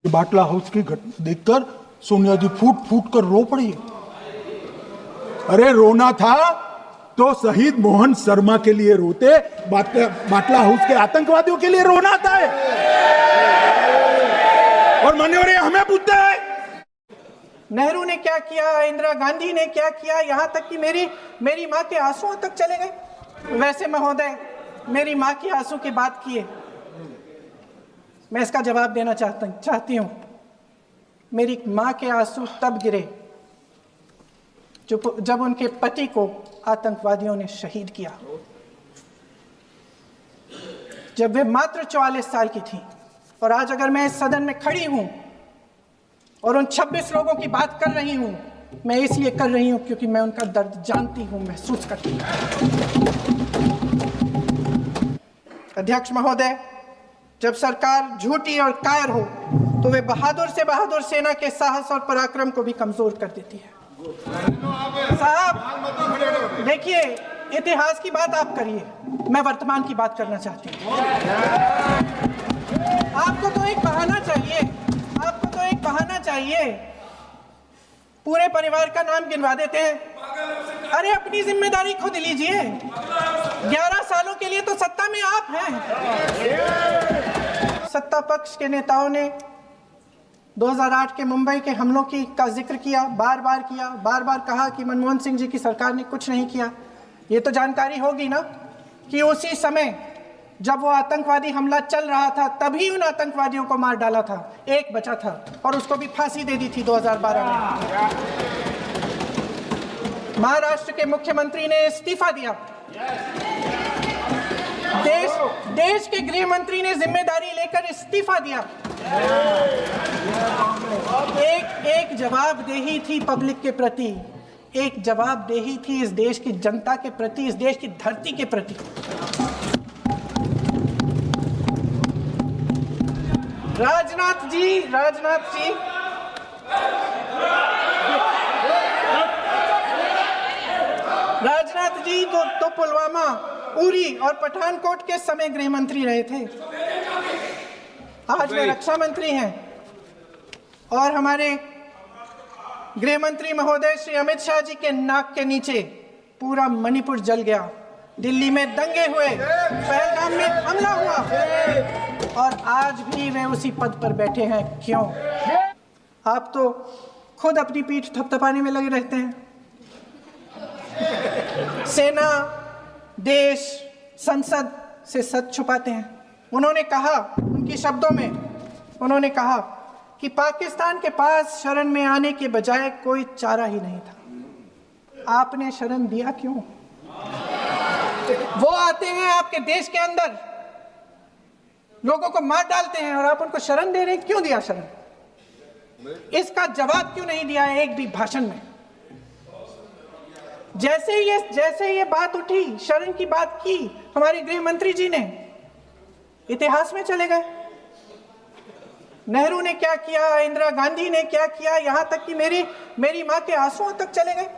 बाटला house की घटना देखकर सोनिया जी फूट फूट कर रो पड़ी। अरे रोना था तो शहीद मोहन शर्मा के लिए रोते, बाटला हाउस के आतंकवादियों के लिए रोना आता है। और मान्यवर हमें पूछते हैं नेहरू ने क्या किया, इंदिरा गांधी ने क्या किया, यहाँ तक कि मेरी माँ के आंसुओं तक चले गए। वैसे महोदय, मेरी माँ की आंसू की बात किए, मैं इसका जवाब देना चाहती हूँ। मेरी माँ के आंसू तब गिरे जब उनके पति को आतंकवादियों ने शहीद किया, जब वे मात्र 44 साल की थी। और आज अगर मैं इस सदन में खड़ी हूँ और उन 26 लोगों की बात कर रही हूँ, मैं इसलिए कर रही हूँ क्योंकि मैं उनका दर्द जानती हूँ, महसूस करती हूँ। अध्यक्ष महोदय, जब सरकार झूठी और कायर हो तो वे बहादुर से बहादुर सेना के साहस और पराक्रम को भी कमजोर कर देती है। साहब देखिए, इतिहास की बात आप करिए, मैं वर्तमान की बात करना चाहती हूँ। आपको तो एक बहाना चाहिए, पूरे परिवार का नाम गिनवा देते हैं। अरे अपनी जिम्मेदारी खुद लीजिए। 11 सालों के लिए तो सत्ता में आप हैं। सत्ता पक्ष के नेताओं ने 2008 के मुंबई के हमलों का जिक्र किया, बार बार कहा कि मनमोहन सिंह जी की सरकार ने कुछ नहीं किया। ये तो जानकारी होगी ना कि उसी समय जब वो आतंकवादी हमला चल रहा था, तभी उन आतंकवादियों को मार डाला था, एक बचा था और उसको भी फांसी दे दी थी 2012 में। महाराष्ट्र के मुख्यमंत्री ने इस्तीफा दिया। देश के गृह मंत्री ने जिम्मेदारी लेकर इस्तीफा दिया। एक जवाबदेही थी पब्लिक के प्रति, एक जवाबदेही थी इस देश की जनता के प्रति, इस देश की धरती के प्रति। राजनाथ जी तो पुलवामा, उरी और पठानकोट के समय गृह मंत्री रहे थे। आज वे रक्षा मंत्री हैं और हमारे गृह मंत्री महोदय श्री अमित शाह जी के नाक के नीचे पूरा मणिपुर जल गया, दिल्ली में दंगे हुए, पहलगाम में हमला हुआ और आज भी वे उसी पद पर बैठे हैं। क्यों? आप तो खुद अपनी पीठ थपथपाने में लगे रहते हैं। सेना, देश, संसद से सच छुपाते हैं। उन्होंने कहा, उनके शब्दों में उन्होंने कहा कि पाकिस्तान के पास शरण में आने के बजाय कोई चारा ही नहीं था। आपने शरण दिया क्यों? वो आते हैं आपके देश के अंदर, लोगों को मार डालते हैं और आप उनको शरण दे रहे हैं। क्यों दिया शरण? इसका जवाब क्यों नहीं दिया एक भी भाषण में? जैसे ये बात उठी, शरण की बात की, हमारे गृह मंत्री जी ने इतिहास में चले गए। नेहरू ने क्या किया, इंदिरा गांधी ने क्या किया, यहाँ तक कि मेरी माँ के आंसुओं तक चले गए।